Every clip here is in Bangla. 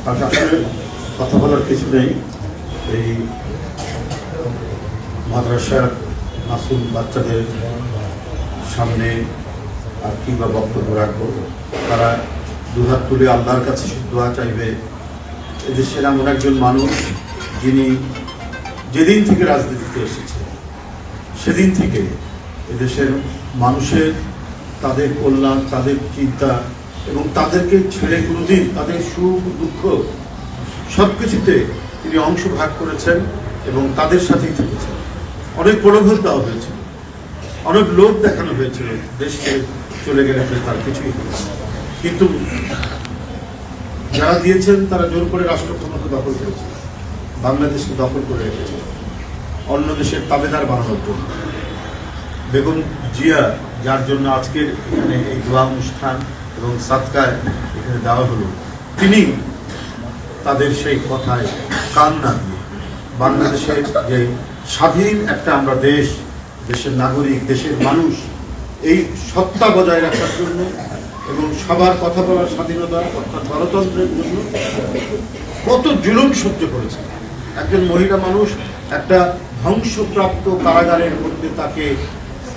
আসলে কথা বলার কিছু নেই। এই মাদ্রাসার মাসুম বাচ্চাদের সামনে আর কি বা বক্তব্য রাখবো। তারা দুহাত তুলে আল্লাহর কাছে দোয়া চাইবে। এদেশের এমন একজন মানুষ যিনি যেদিন থেকে রাজনীতিতে এসেছে সেদিন থেকে এদেশের মানুষের তাদের কল্যাণ, তাদের চিন্তা এবং তাদেরকে ছেড়ে কোনোদিন তাদের সুখ দুঃখ সব কিছুতে তিনি অংশ ভাগ করেছেন এবং তাদের সাথেই থেকেছেন। অনেক প্রলোভন দেওয়া হয়েছিল, অনেক লোভ দেখানো হয়েছিল দেশকে চলে গেলে তার কিছুই হলো না। কিন্তু যারা দিয়েছেন তারা জোর করে রাষ্ট্র ক্ষমতা দখল করেছে, বাংলাদেশকে দখল করে রেখেছে অন্য দেশের তাবেদার বানানোর জন্য। বেগম জিয়া, যার জন্য আজকের এখানে এই দোয়া অনুষ্ঠান এবং সাদকায় এখানে দেওয়া হলো, তিনি তাদের সেই কথায় কান না দিয়ে বাংলাদেশের যে স্বাধীন একটা আমরা দেশ, দেশের নাগরিক, দেশের মানুষ, এই সত্তা বজায় রাখার জন্য এবং সবার কথা বলার স্বাধীনতা অর্থাৎ গণতন্ত্রের জন্য কত জুলুম সহ্য করেছে। একজন মহিলা মানুষ একটা ধ্বংসপ্রাপ্ত কারাগারের মধ্যে তাকে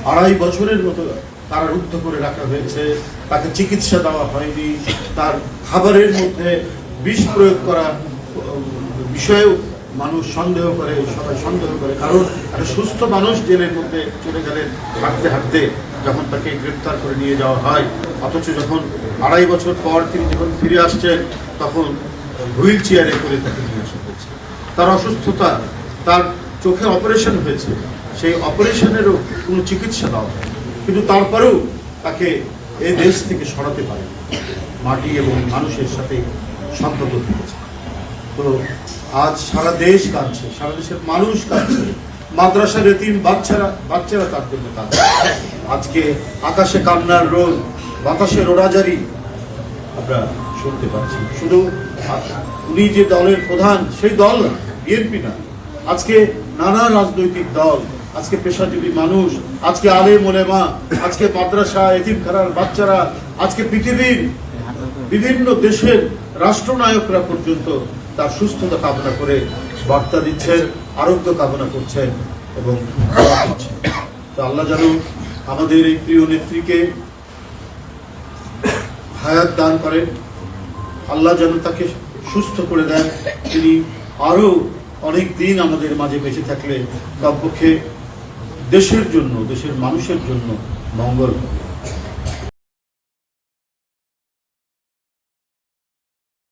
2.5 বছরের মতো কারারুদ্ধ করে রাখা হয়েছে, তাকে চিকিৎসা দেওয়া হয়নি, তার খাবারের মধ্যে বিষ প্রয়োগ করা বিষয়েও মানুষ সন্দেহ করে, সবাই সন্দেহ করে। কারণ একটা সুস্থ মানুষ জেলের মধ্যে চলে গেলেন হাঁটতে হাঁটতে, যখন তাকে গ্রেপ্তার করে নিয়ে যাওয়া হয়, অথচ যখন 2.5 বছর পর তিনি যখন ফিরে আসছেন তখন হুইল চেয়ারে করে তাকে নিয়ে আসা হয়েছে। তার অসুস্থতা, তার চোখে অপারেশন হয়েছে, সেই অপারেশনেরও কোনো চিকিৎসা দেওয়া হয়, কিন্তু তারপরেও তাকে এই দেশ থেকে সরাতে পারে মাটি এবং মানুষের সাথে সম্পর্ক থেকেছে। তো আজ সারা দেশ কাঁদছে, সারা দেশের মানুষ কাঁদছে, মাদ্রাসার এতিম বাচ্চারা তার জন্য কাঁদছে। আজকে আকাশে কান্নার রোদ, বাতাসে রোড়াজারি আমরা শুনতে পাচ্ছি। শুধু উনি যে দলের প্রধান সেই দল না, বিএনপি না, আজকে নানা রাজনৈতিক দল, আজকে পেশাজীবী মানুষ, আজকে আলেম ওলেমা, আজকে মাদ্রাসা এতিমখানার বাচ্চারা, আজকে পৃথিবীর বিভিন্ন দেশের রাষ্ট্রনায়করা পর্যন্ত তার সুস্থতা কামনা করে বার্তা দিচ্ছেন, আরোগ্য কামনা করছেন এবং তো আল্লাহ যেন আমাদের এই প্রিয় নেত্রীকে হায়াত দান করেন, আল্লাহ যেন তাকে সুস্থ করে দেন। তিনি আরো অনেক দিন আমাদের মাঝে বেঁচে থাকলে কমপক্ষে দেশের জন্য, দেশের মানুষের জন্য মঙ্গল হবে।